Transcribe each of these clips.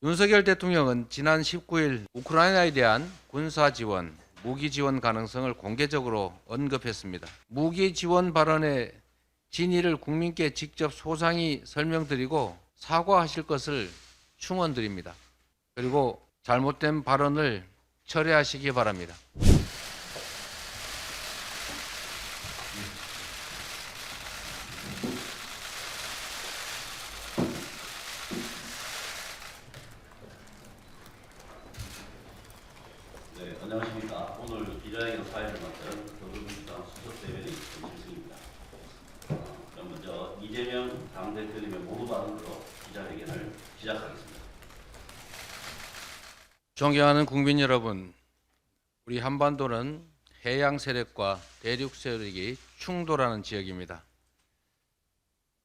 윤석열 대통령은 지난 19일 우크라이나에 대한 군사 지원, 무기 지원 가능성을 공개적으로 언급했습니다. 무기 지원 발언의 진위를 국민께 직접 소상히 설명드리고 사과하실 것을 충원드립니다. 그리고 잘못된 발언을 철회하시기 바랍니다. 네, 안녕하십니까. 오늘 기자회견 사회를 맡은 더불어민주당 수석대변인 김칠승입니다. 그럼 먼저 이재명 당대표님의 모두 발언으로 기자회견을 시작하겠습니다. 존경하는 국민 여러분, 우리 한반도는 해양 세력과 대륙 세력이 충돌하는 지역입니다.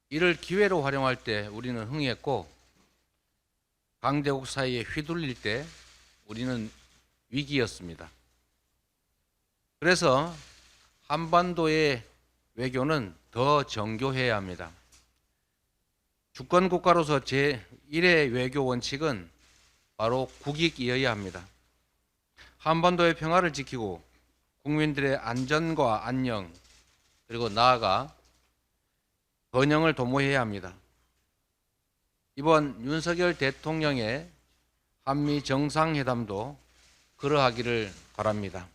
이를 기회로 활용할 때 우리는 흥했고, 강대국 사이에 휘둘릴 때 우리는 위기였습니다. 그래서 한반도의 외교는 더 정교해야 합니다. 주권국가로서 제1의 외교 원칙은 바로 국익이어야 합니다. 한반도의 평화를 지키고 국민들의 안전과 안녕, 그리고 나아가 번영을 도모해야 합니다. 이번 윤석열 대통령의 한미 정상회담도 그러하기를 바랍니다.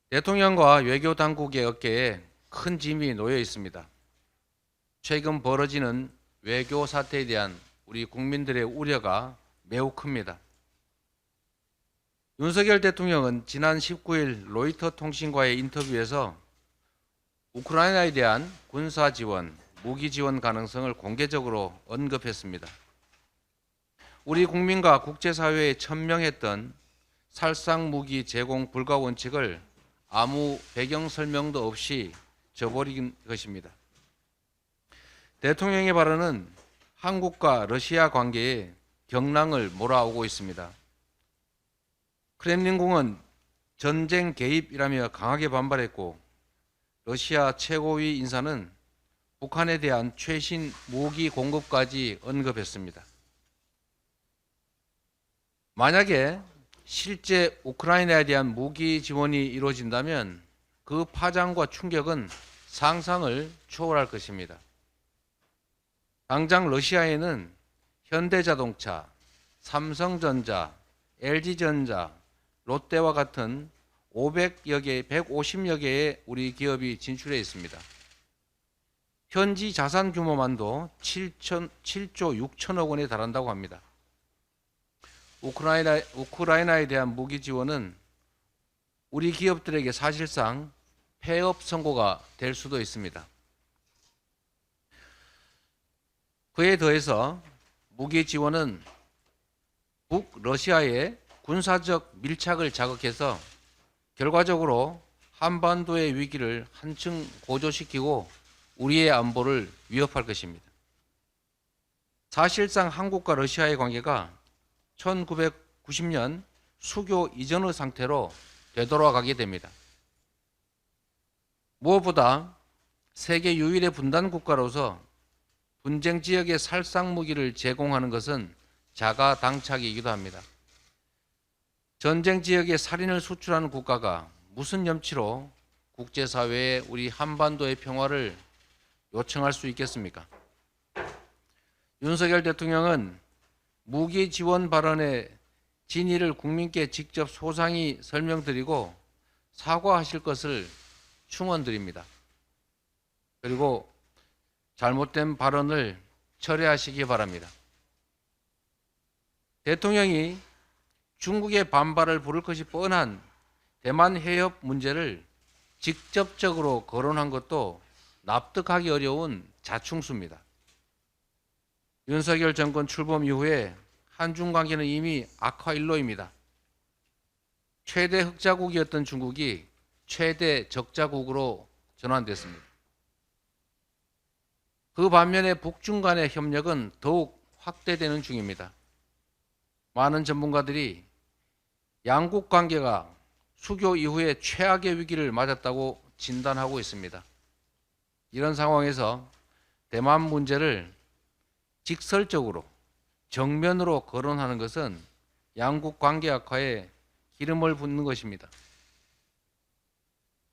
대통령과 외교 당국의 어깨에 큰 짐이 놓여 있습니다. 최근 벌어지는 외교 사태에 대한 우리 국민들의 우려가 매우 큽니다. 윤석열 대통령은 지난 19일 로이터 통신과의 인터뷰에서 우크라이나에 대한 군사 지원, 무기 지원 가능성을 공개적으로 언급했습니다. 우리 국민과 국제사회에 천명했던 살상 무기 제공 불가 원칙을 아무 배경 설명도 없이 저버린 것입니다. 대통령의 발언은 한국과 러시아 관계에 경랑을 몰아오고 있습니다. 크렘린궁은 전쟁 개입이라며 강하게 반발했고, 러시아 최고위 인사는 북한에 대한 최신 무기 공급까지 언급했습니다. 만약에 실제 우크라이나에 대한 무기 지원이 이루어진다면 그 파장과 충격은 상상을 초월할 것입니다. 당장 러시아에는 현대자동차, 삼성전자, LG전자, 롯데와 같은 500여 개, 150여 개의 우리 기업이 진출해 있습니다. 현지 자산 규모만도 7조 6천억 원에 달한다고 합니다. 우크라이나에 대한 무기 지원은 우리 기업들에게 사실상 폐업 선고가 될 수도 있습니다. 그에 더해서 무기 지원은 북러시아의 군사적 밀착을 자극해서 결과적으로 한반도의 위기를 한층 고조시키고 우리의 안보를 위협할 것입니다. 사실상 한국과 러시아의 관계가 1990년 수교 이전의 상태로 되돌아가게 됩니다. 무엇보다 세계 유일의 분단 국가로서 분쟁 지역에 살상 무기를 제공하는 것은 자가당착이기도 합니다. 전쟁 지역에 살인을 수출하는 국가가 무슨 염치로 국제사회에 우리 한반도의 평화를 요청할 수 있겠습니까? 윤석열 대통령은 무기 지원 발언의 진위를 국민께 직접 소상히 설명드리고 사과하실 것을 충원드립니다. 그리고 잘못된 발언을 철회하시기 바랍니다. 대통령이 중국의 반발을 부를 것이 뻔한 대만 해협 문제를 직접적으로 거론한 것도 납득하기 어려운 자충수입니다. 윤석열 정권 출범 이후에 한중 관계는 이미 악화일로입니다. 최대 흑자국이었던 중국이 최대 적자국으로 전환됐습니다. 그 반면에 북중 간의 협력은 더욱 확대되는 중입니다. 많은 전문가들이 양국 관계가 수교 이후에 최악의 위기를 맞았다고 진단하고 있습니다. 이런 상황에서 대만 문제를 직설적으로 정면으로 거론하는 것은 양국 관계 악화에 기름을 붓는 것입니다.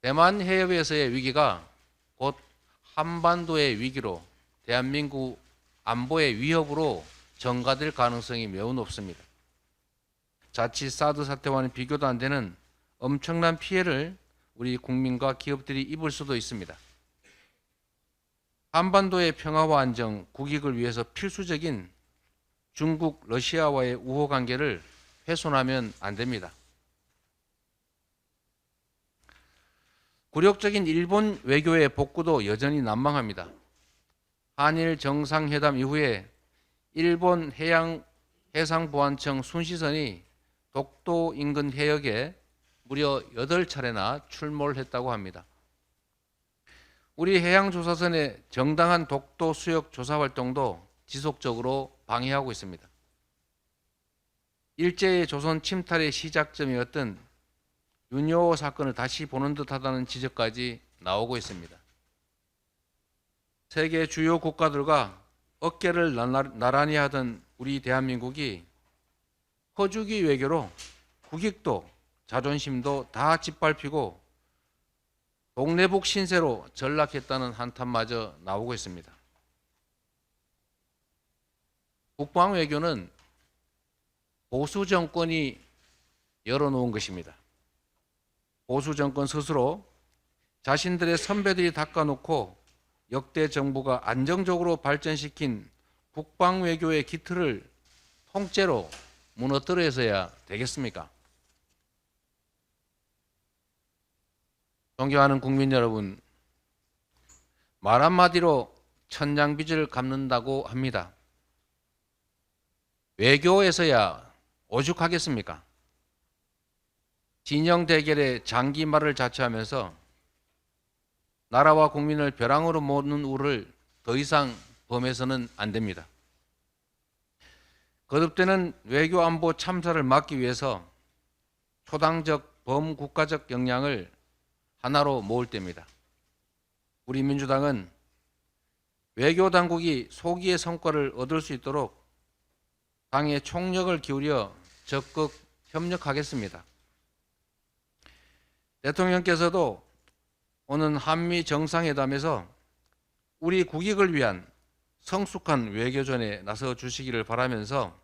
대만 해협에서의 위기가 곧 한반도의 위기로 대한민국 안보의 위협으로 전가될 가능성이 매우 높습니다. 자칫 사드 사태와는 비교도 안 되는 엄청난 피해를 우리 국민과 기업들이 입을 수도 있습니다. 한반도의 평화와 안정, 국익을 위해서 필수적인 중국, 러시아와의 우호 관계를 훼손하면 안 됩니다. 굴욕적인 일본 외교의 복구도 여전히 난망합니다. 한일 정상회담 이후에 일본 해상보안청 순시선이 독도 인근 해역에 무려 8차례나 출몰했다고 합니다. 우리 해양조사선의 정당한 독도 수역 조사 활동도 지속적으로 방해하고 있습니다. 일제의 조선 침탈의 시작점이었던 윤여호 사건을 다시 보는 듯하다는 지적까지 나오고 있습니다. 세계 주요 국가들과 어깨를 나란히 하던 우리 대한민국이 퍼주기 외교로 국익도 자존심도 다 짓밟히고 동래북 신세로 전락했다는 한탄마저 나오고 있습니다. 국방 외교는 보수 정권이 열어놓은 것입니다. 보수 정권 스스로 자신들의 선배들이 닦아놓고 역대 정부가 안정적으로 발전시킨 국방 외교의 기틀을 통째로 무너뜨려서야 되겠습니까? 존경하는 국민 여러분, 말 한마디로 천냥빚을 갚는다고 합니다. 외교에서야 오죽하겠습니까? 진영 대결의 장기말을 자처하면서 나라와 국민을 벼랑으로 모는 우를 더 이상 범해서는 안 됩니다. 거듭되는 외교 안보 참사를 막기 위해서 초당적 범국가적 역량을 하나로 모을 때입니다. 우리 민주당은 외교 당국이 소기의 성과를 얻을 수 있도록 당의 총력을 기울여 적극 협력하겠습니다. 대통령께서도 오는 한미 정상회담에서 우리 국익을 위한 성숙한 외교전에 나서 주시기를 바라면서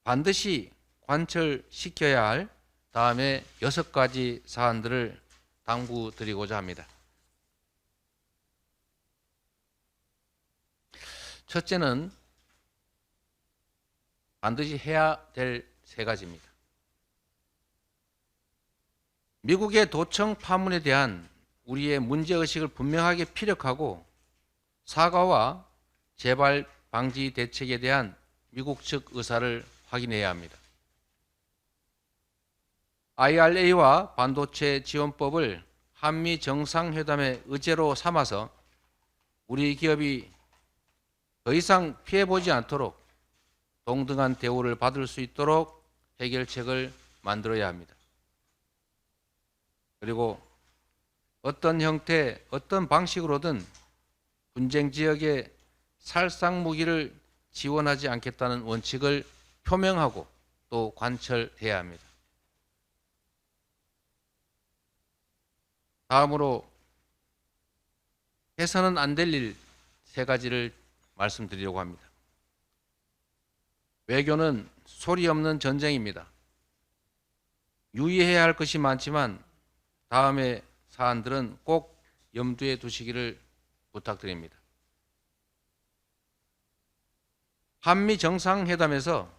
반드시 관철시켜야 할 다음에 6가지 사안들을 당부드리고자 합니다. 첫째는 반드시 해야 될 3가지입니다. 미국의 도청 파문에 대한 우리의 문제의식을 분명하게 피력하고 사과와 재발 방지 대책에 대한 미국 측 의사를 확인해야 합니다. IRA와 반도체 지원법을 한미 정상회담의 의제로 삼아서 우리 기업이 더 이상 피해보지 않도록 동등한 대우를 받을 수 있도록 해결책을 만들어야 합니다. 그리고 어떤 형태, 어떤 방식으로든 분쟁 지역에 살상 무기를 지원하지 않겠다는 원칙을 표명하고 또 관철해야 합니다. 다음으로 해서는 안 될 일 3가지를 말씀드리려고 합니다. 외교는 소리 없는 전쟁입니다. 유의해야 할 것이 많지만 다음의 사안들은 꼭 염두에 두시기를 부탁드립니다. 한미 정상회담에서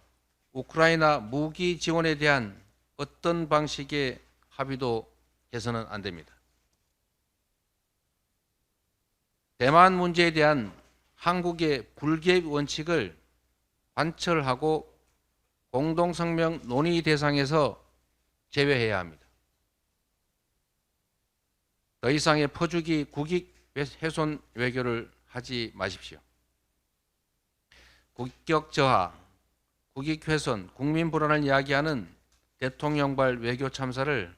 우크라이나 무기 지원에 대한 어떤 방식의 합의도 해서는 안 됩니다. 대만 문제에 대한 한국의 불개입 원칙을 관철하고 공동성명 논의 대상에서 제외해야 합니다. 더 이상의 퍼주기 국익 훼손 외교를 하지 마십시오. 국격 저하, 국익 훼손, 국민 불안을 이야기하는 대통령발 외교 참사를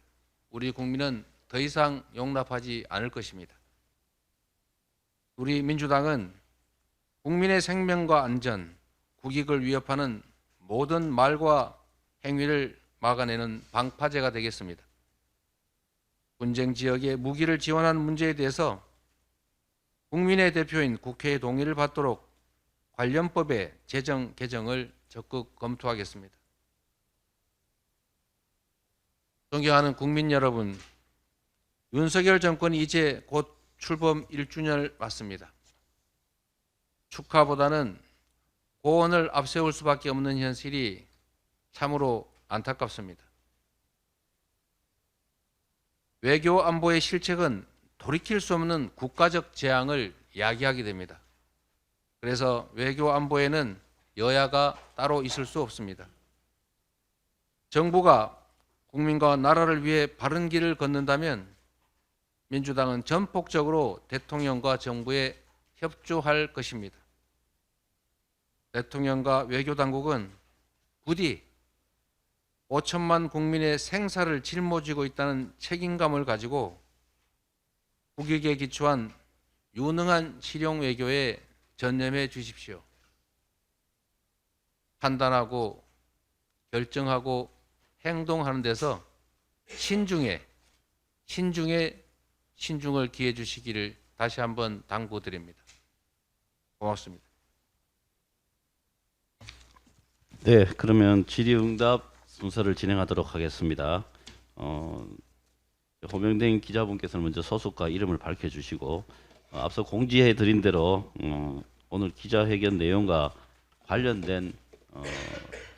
우리 국민은 더 이상 용납하지 않을 것입니다. 우리 민주당은 국민의 생명과 안전, 국익을 위협하는 모든 말과 행위를 막아내는 방파제가 되겠습니다. 분쟁 지역에 무기를 지원하는 문제에 대해서 국민의 대표인 국회의 동의를 받도록 관련법의 제정 개정을 적극 검토하겠습니다. 존경하는 국민 여러분, 윤석열 정권이 이제 곧 출범 1주년을 맞습니다. 축하보다는 고언을 앞세울 수밖에 없는 현실이 참으로 안타깝습니다. 외교 안보의 실책은 돌이킬 수 없는 국가적 재앙을 야기하게 됩니다. 그래서 외교 안보에는 여야가 따로 있을 수 없습니다. 정부가 국민과 나라를 위해 바른 길을 걷는다면 민주당은 전폭적으로 대통령과 정부에 협조할 것입니다. 대통령과 외교당국은 부디 5천만 국민의 생사를 짊어지고 있다는 책임감을 가지고 국익에 기초한 유능한 실용 외교에 전념해 주십시오. 판단하고 결정하고 행동하는 데서 신중을 기해 주시기를 다시 한번 당부드립니다. 고맙습니다. 네, 그러면 질의응답 순서를 진행하도록 하겠습니다. 호명된 기자분께서는 먼저 소속과 이름을 밝혀주시고 앞서 공지해 드린 대로 오늘 기자회견 내용과 관련된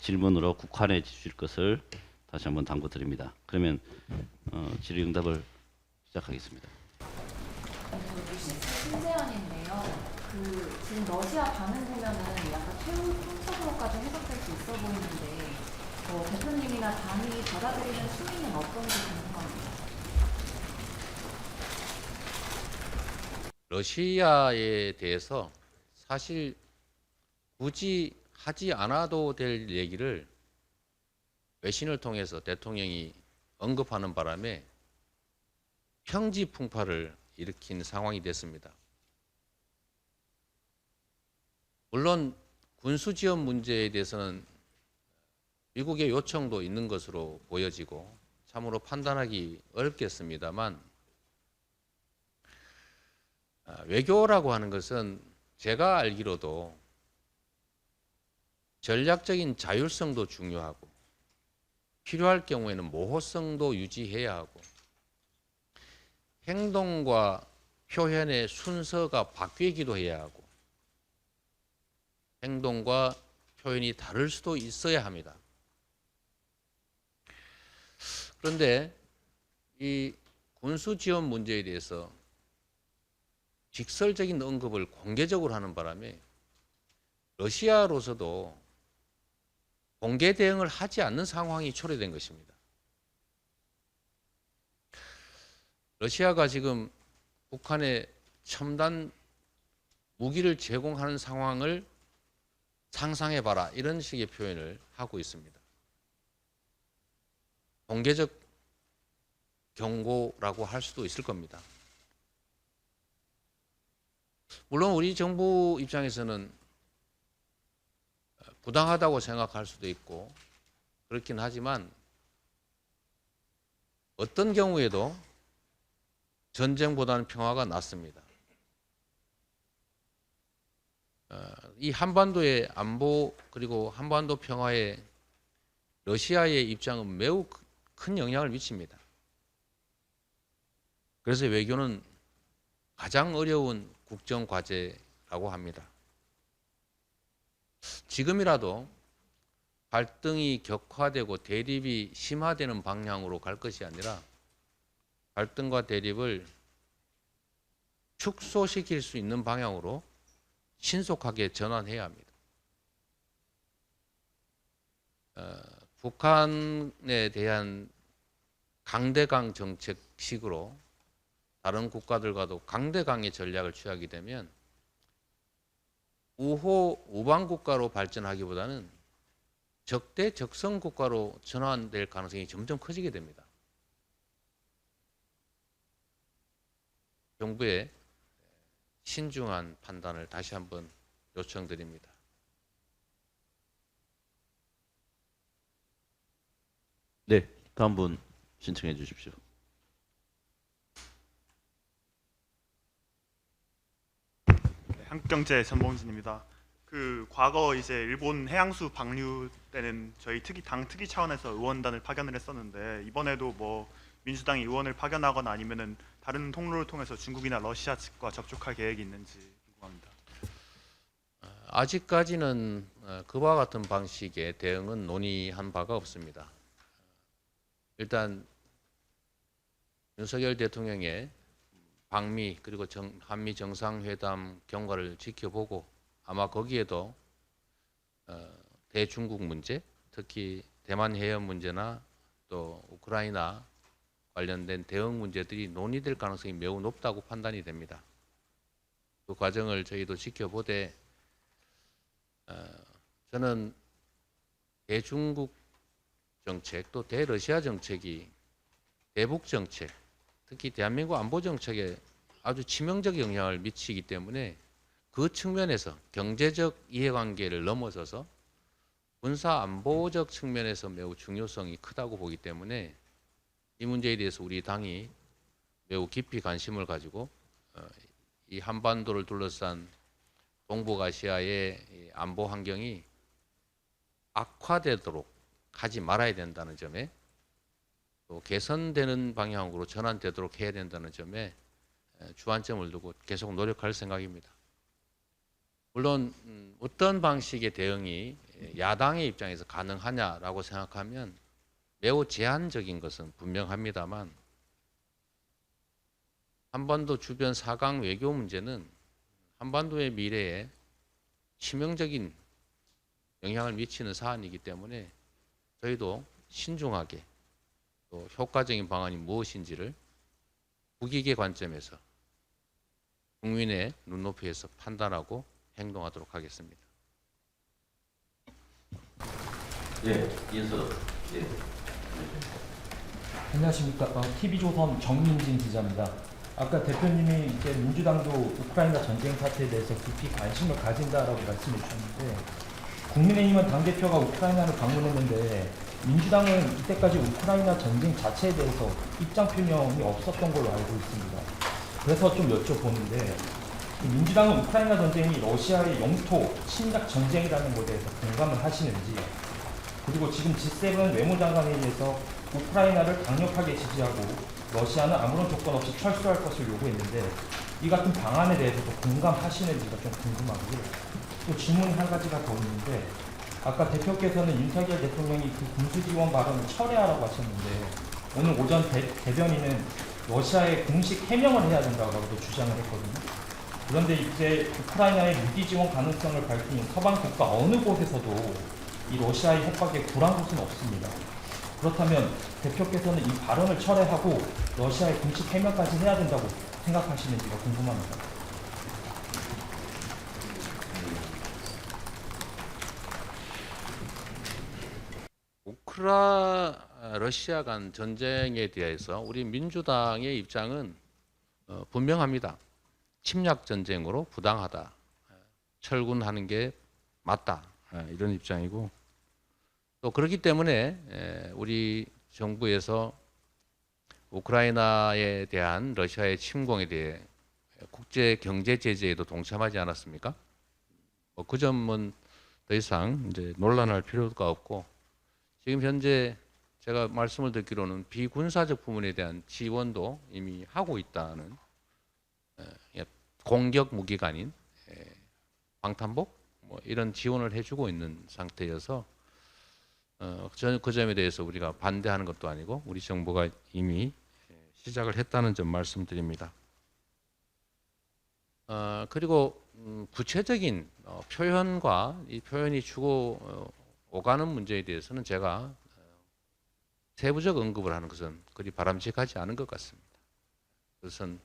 질문으로 국한해 주실 것을 다시 한번 당부드립니다. 그러면 질의응답을 시작하겠습니다. 신재현인데요. 지금 러시아 반응 보면은 약간 최후 통첩으로까지 해석될 수 있어 보이는데 대표님이나 당이 받아들이는 수위는 어떤지 궁금합니다. 러시아에 대해서 사실 굳이 하지 않아도 될 얘기를 외신을 통해서 대통령이 언급하는 바람에 평지풍파를 일으킨 상황이 됐습니다. 물론 군수지원 문제에 대해서는 미국의 요청도 있는 것으로 보여지고 참으로 판단하기 어렵겠습니다만 외교라고 하는 것은 제가 알기로도 전략적인 자율성도 중요하고 필요할 경우에는 모호성도 유지해야 하고 행동과 표현의 순서가 바뀌기도 해야 하고 행동과 표현이 다를 수도 있어야 합니다. 그런데 이 군수 지원 문제에 대해서 직설적인 언급을 공개적으로 하는 바람에 러시아로서도 공개 대응을 하지 않는 상황이 초래된 것입니다. 러시아가 지금 북한에 첨단 무기를 제공하는 상황을 상상해봐라 이런 식의 표현을 하고 있습니다. 공개적 경고라고 할 수도 있을 겁니다. 물론 우리 정부 입장에서는 부당하다고 생각할 수도 있고 그렇긴 하지만 어떤 경우에도 전쟁보다는 평화가 낫습니다. 이 한반도의 안보 그리고 한반도 평화에 러시아의 입장은 매우 큰 영향을 미칩니다. 그래서 외교는 가장 어려운 국정 과제라고 합니다. 지금이라도 갈등이 격화되고 대립이 심화되는 방향으로 갈 것이 아니라 갈등과 대립을 축소시킬 수 있는 방향으로 신속하게 전환해야 합니다. 북한에 대한 강대강 정책식으로 다른 국가들과도 강대강의 전략을 취하게 되면 우방 국가로 발전하기보다는 적대적성 국가로 전환될 가능성이 점점 커지게 됩니다. 정부의 신중한 판단을 다시 한번 요청드립니다. 다음 분 신청해 주십시오. 한국경제 전봉진입니다. 그 과거 이제 일본 해양수 방류 때는 저희 당 특위 차원에서 의원단을 파견을 했었는데 이번에도 뭐 민주당이 의원을 파견하거나 아니면은 다른 통로를 통해서 중국이나 러시아 측과 접촉할 계획이 있는지 궁금합니다. 아직까지는 그와 같은 방식의 대응은 논의한 바가 없습니다. 일단 윤석열 대통령의 방미 그리고 한미 정상회담 경과를 지켜보고 아마 거기에도 대중국 문제, 특히 대만 해협 문제나 또 우크라이나 관련된 대응 문제들이 논의될 가능성이 매우 높다고 판단이 됩니다. 그 과정을 저희도 지켜보되 저는 대중국 정책 또 대러시아 정책이 대북 정책, 특히 대한민국 안보 정책에 아주 치명적 영향을 미치기 때문에 그 측면에서 경제적 이해관계를 넘어서서 군사 안보적 측면에서 매우 중요성이 크다고 보기 때문에 이 문제에 대해서 우리 당이 매우 깊이 관심을 가지고 이 한반도를 둘러싼 동북아시아의 안보 환경이 악화되도록 하지 말아야 된다는 점에 또 개선되는 방향으로 전환되도록 해야 된다는 점에 주안점을 두고 계속 노력할 생각입니다. 물론 어떤 방식의 대응이 야당의 입장에서 가능하냐라고 생각하면 매우 제한적인 것은 분명합니다만 한반도 주변 4강 외교 문제는 한반도의 미래에 치명적인 영향을 미치는 사안이기 때문에 저희도 신중하게 또 효과적인 방안이 무엇인지를 국익의 관점에서 국민의 눈높이에서 판단하고 행동하도록 하겠습니다. 예, 이어서 예. 안녕하십니까. TV조선 정민진 기자입니다. 아까 대표님이 이제 민주당도 우크라이나 전쟁 사태에 대해서 깊이 관심을 가진다라고 말씀해 주셨는데 국민의힘은 당대표가 우크라이나를 방문했는데 민주당은 이때까지 우크라이나 전쟁 자체에 대해서 입장 표명이 없었던 걸로 알고 있습니다. 그래서 좀 여쭤보는데 민주당은 우크라이나 전쟁이 러시아의 영토 침략 전쟁이라는 것에 대해서 공감을 하시는지 그리고 지금 G7 외무장관 회의에서 우크라이나를 강력하게 지지하고 러시아는 아무런 조건 없이 철수할 것을 요구했는데 이 같은 방안에 대해서도 공감하시는지가 좀 궁금하고요. 또 질문이 한 가지가 더 있는데 아까 대표께서는 윤석열 대통령이 그 군수 지원 발언을 철회하라고 하셨는데 오늘 오전 대변인은 러시아에 공식 해명을 해야 된다고 주장을 했거든요. 그런데 이제 우크라이나의 무기 지원 가능성을 밝힌 서방 국가 어느 곳에서도 이 러시아의 협박에 굴한 곳은 없습니다. 그렇다면 대표께서는 이 발언을 철회하고 러시아의 공식 해명까지 해야 된다고 생각하시는지가 궁금합니다. 러시아 간 전쟁에 대해서 우리 민주당의 입장은 분명합니다. 침략 전쟁으로 부당하다. 철군하는 게 맞다. 이런 입장이고 또 그렇기 때문에 우리 정부에서 우크라이나에 대한 러시아의 침공에 대해 국제 경제 제재에도 동참하지 않았습니까? 그 점은 더 이상 이제 논란할 필요가 없고 지금 현재 제가 말씀을 듣기로는 비군사적 부분에 대한 지원도 이미 하고 있다는 공격 무기가 아닌 방탄복 뭐 이런 지원을 해주고 있는 상태여서 저는 그 점에 대해서 우리가 반대하는 것도 아니고 우리 정부가 이미 시작을 했다는 점 말씀드립니다. 그리고 구체적인 표현과 이 표현이 주고 오가는 문제에 대해서는 제가 세부적 언급을 하는 것은 그리 바람직하지 않은 것 같습니다. 그것은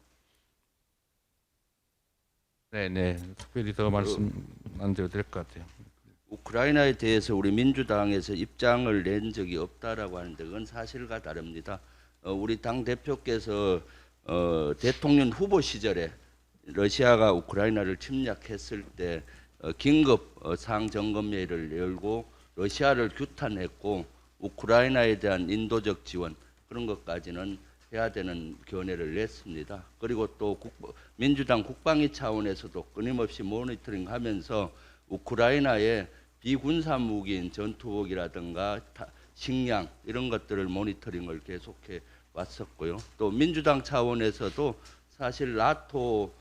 특별히 더 말씀 안 드려도 될 것 같아요. 우크라이나에 대해서 우리 민주당에서 입장을 낸 적이 없다라고 하는데 그건 사실과 다릅니다. 우리 당 대표께서 대통령 후보 시절에 러시아가 우크라이나를 침략했을 때 긴급 상점검회의를 열고 러시아를 규탄했고 우크라이나에 대한 인도적 지원 그런 것까지는 해야 되는 견해를 냈습니다. 그리고 또 민주당 국방위 차원에서도 끊임없이 모니터링하면서 우크라이나의 비군사 무기인 전투복이라든가 식량 이런 것들을 모니터링을 계속해 왔었고요. 또 민주당 차원에서도 사실 나토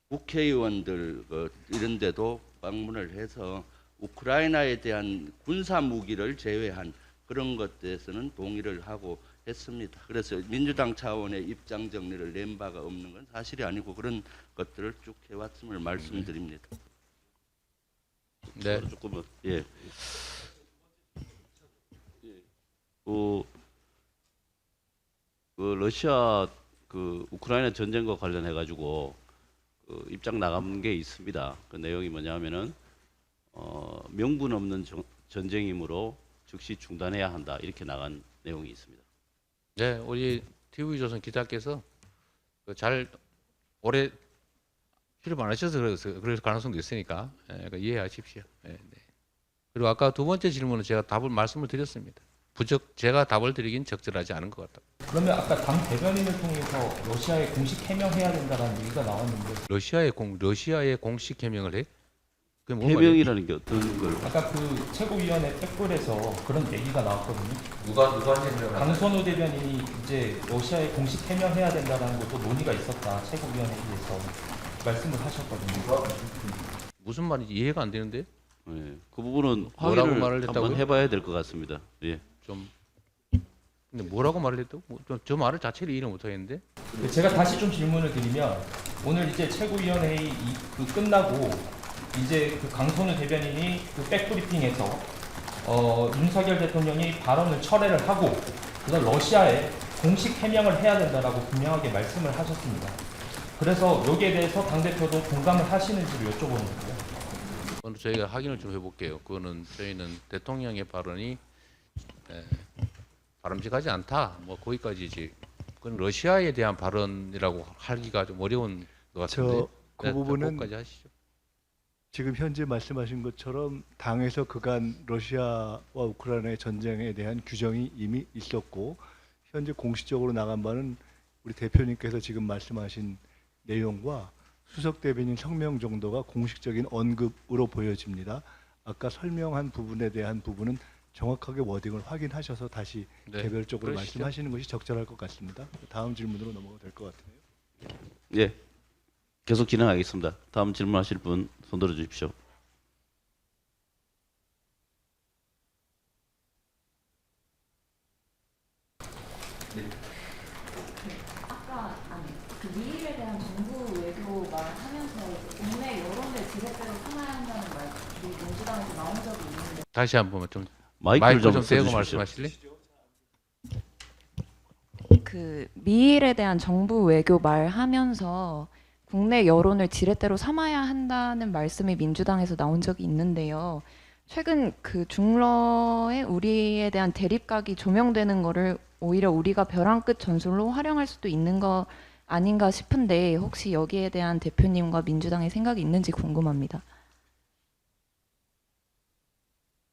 국회의원들 이런 데도 방문을 해서 우크라이나에 대한 군사 무기를 제외한 그런 것에서는 동의를 하고 했습니다. 그래서 민주당 차원의 입장 정리를 낸 바가 없는 건 사실이 아니고 그런 것들을 쭉 해왔음을 말씀드립니다. 네. 조금만 예. 그 러시아 그 우크라이나 전쟁과 관련해 가지고 그 입장 나간 게 있습니다. 그 내용이 뭐냐면은 명분 없는 전쟁이므로 즉시 중단해야 한다 이렇게 나간 내용이 있습니다. 네, 우리 TV조선 기자께서 잘 오래 출입 안 하셔서 그럴 가능성도 있으니까 이해하십시오. 네, 네. 그리고 아까 두 번째 질문은 제가 말씀을 드렸습니다. 제가 답을 드리긴 적절하지 않은 것 같다. 그러면 아까 당 대변인을 통해서 러시아에 공식 해명해야 된다는 얘기가 나왔는데 러시아에 공식 해명을 해? 그게 뭔 말이에요? 해명이라는 게 어떤 걸? 아까 그 최고위원회 백골에서 그런 얘기가 나왔거든요. 누가 해명을 강선우 대변인이 이제 러시아에 공식 해명해야 된다는 것도 논의가 있었다. 최고위원회에서 말씀을 하셨거든요. 무슨 말인지 이해가 안 되는데 예, 그 부분은 뭐라고 확인을 말을 한번 했다고요? 해봐야 될 것 같습니다. 예. 좀 근데 뭐라고 말을 했다고? 저 말을 자체를 이해 못하겠는데 제가 다시 좀 질문을 드리면 오늘 이제 최고위원회의 그 끝나고 이제 그 강선우 대변인이 그 백브리핑에서 윤석열 대통령이 발언을 철회를 하고 그다음 러시아에 공식 해명을 해야 된다라고 분명하게 말씀을 하셨습니다. 그래서 여기에 대해서 당대표도 공감을 하시는지를 여쭤보는 거예요. 오늘 저희가 확인을 좀 해볼게요. 그거는 저희는 대통령의 발언이 바람직하지 않다. 뭐 거기까지지. 그건 러시아에 대한 발언이라고 하기가 좀 어려운 것 같은데. 그 부분은 거기까지 하시죠. 지금 현재 말씀하신 것처럼 당에서 그간 러시아와 우크라이나의 전쟁에 대한 규정이 이미 있었고 현재 공식적으로 나간 바는 우리 대표님께서 지금 말씀하신 내용과 수석 대변인 성명 정도가 공식적인 언급으로 보여집니다. 아까 설명한 부분에 대한 부분은 정확하게 워딩을 확인하셔서 다시 네, 개별적으로 그러시죠. 말씀하시는 것이 적절할 것 같습니다. 다음 질문으로 넘어가도 될 것 같아요. 예. 계속 진행하겠습니다. 다음 질문하실 분 손 들어 주십시오. 아까 그 미일에 대한 정부 외교 말하면서 국내 여론을 지렛대로 삼아야 한다는 말이 민주당에서 나온 적이 있는데 다시 한 번만 좀 마이크를 좀 좀 대고 써주십시오. 말씀하실래? 그 미일에 대한 정부 외교 말하면서 국내 여론을 지렛대로 삼아야 한다는 말씀이 민주당에서 나온 적이 있는데요. 최근 그 중러에 우리에 대한 대립각이 조명되는 거를 오히려 우리가 벼랑 끝 전술로 활용할 수도 있는 거 아닌가 싶은데 혹시 여기에 대한 대표님과 민주당의 생각이 있는지 궁금합니다.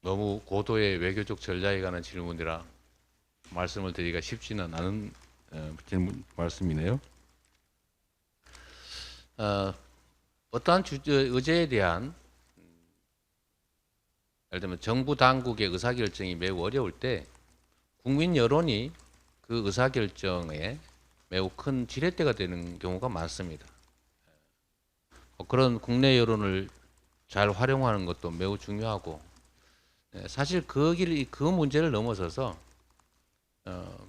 너무 고도의 외교적 전략에 관한 질문이라 말씀을 드리기가 쉽지는 않은 말씀이네요. 어떠한 의제에 대한 예를 들면 정부 당국의 의사결정이 매우 어려울 때 국민 여론이 그 의사결정에 매우 큰 지렛대가 되는 경우가 많습니다. 그런 국내 여론을 잘 활용하는 것도 매우 중요하고 사실 그 문제를 넘어서서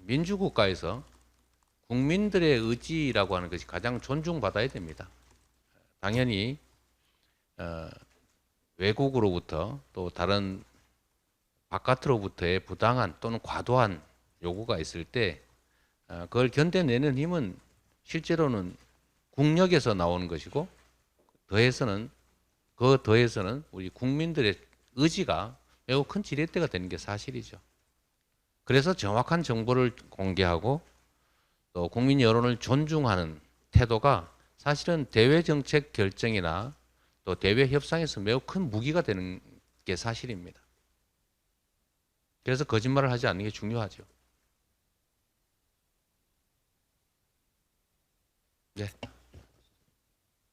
민주국가에서 국민들의 의지라고 하는 것이 가장 존중받아야 됩니다. 당연히 외국으로부터 또 다른 바깥으로부터의 부당한 또는 과도한 요구가 있을 때 그걸 견뎌내는 힘은 실제로는 국력에서 나오는 것이고 더해서는 우리 국민들의 의지가 매우 큰 지렛대가 되는 게 사실이죠. 그래서 정확한 정보를 공개하고 또 국민 여론을 존중하는 태도가 사실은 대외 정책 결정이나 또 대외 협상에서 매우 큰 무기가 되는 게 사실입니다. 그래서 거짓말을 하지 않는 게 중요하죠.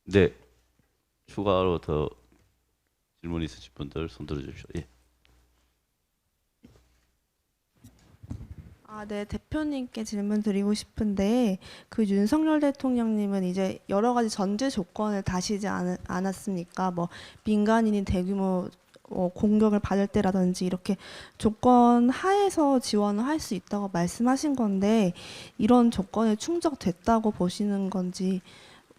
네. 추가로 더 질문 있으신 분들 손 들어주십시오. 예. 네, 대표님께 질문 드리고 싶은데 그 윤석열 대통령님은 이제 여러 가지 전제 조건을 다시지 않았습니까? 뭐 민간인이 대규모 공격을 받을 때라든지 이렇게 조건 하에서 지원을 할 수 있다고 말씀하신 건데 이런 조건에 충족됐다고 보시는 건지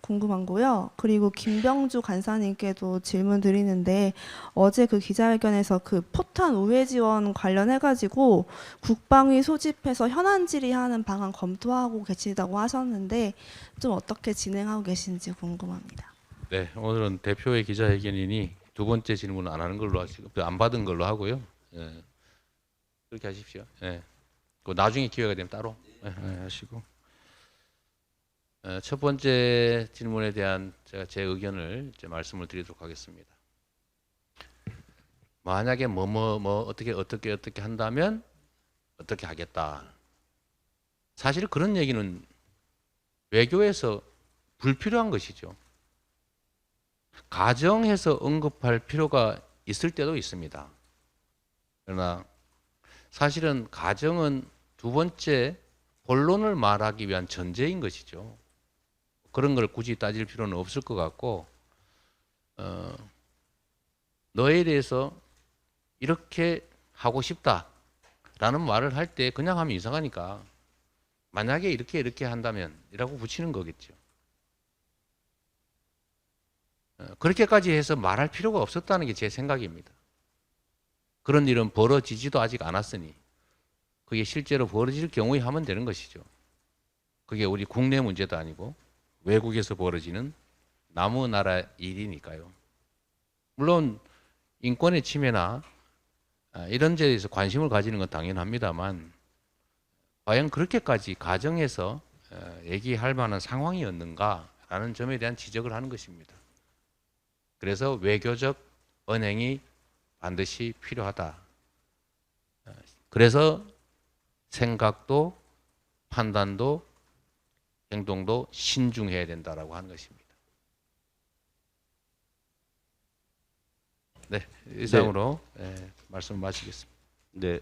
궁금한고요. 그리고 김병주 간사님께도 질문 드리는데 어제 그 기자회견에서 그 포탄 우회 지원 관련해 가지고 국방위 소집해서 현안 질의하는 방안 검토하고 계시다고 하셨는데 좀 어떻게 진행하고 계신지 궁금합니다. 네, 오늘은 대표의 기자회견이니 두 번째 질문은 안 하는 걸로 하시고 안 받은 걸로 하고요. 예, 그렇게 하십시오. 예, 그 나중에 기회가 되면 따로 하시고. 첫 번째 질문에 대한 제가 제 의견을 이제 말씀을 드리도록 하겠습니다. 만약에 어떻게 한다면 어떻게 하겠다. 사실 그런 얘기는 외교에서 불필요한 것이죠. 가정에서 언급할 필요가 있을 때도 있습니다. 그러나 사실은 가정은 두 번째 본론을 말하기 위한 전제인 것이죠. 그런 걸 굳이 따질 필요는 없을 것 같고, 너에 대해서 이렇게 하고 싶다라는 말을 할 때 그냥 하면 이상하니까 만약에 이렇게 한다면 이라고 붙이는 거겠죠. 그렇게까지 해서 말할 필요가 없었다는 게 제 생각입니다. 그런 일은 벌어지지도 아직 않았으니 그게 실제로 벌어질 경우에 하면 되는 것이죠. 그게 우리 국내 문제도 아니고 외국에서 벌어지는 남의 나라 일이니까요. 물론 인권의 침해나 이런 데에 대해서 관심을 가지는 건 당연합니다만 과연 그렇게까지 가정에서 얘기할 만한 상황이었는가라는 점에 대한 지적을 하는 것입니다. 그래서 외교적 언행이 반드시 필요하다. 그래서 생각도 판단도 행동도 신중해야 된다라고 하는 것입니다. 네, 이상으로 말씀을 마치겠습니다. 네.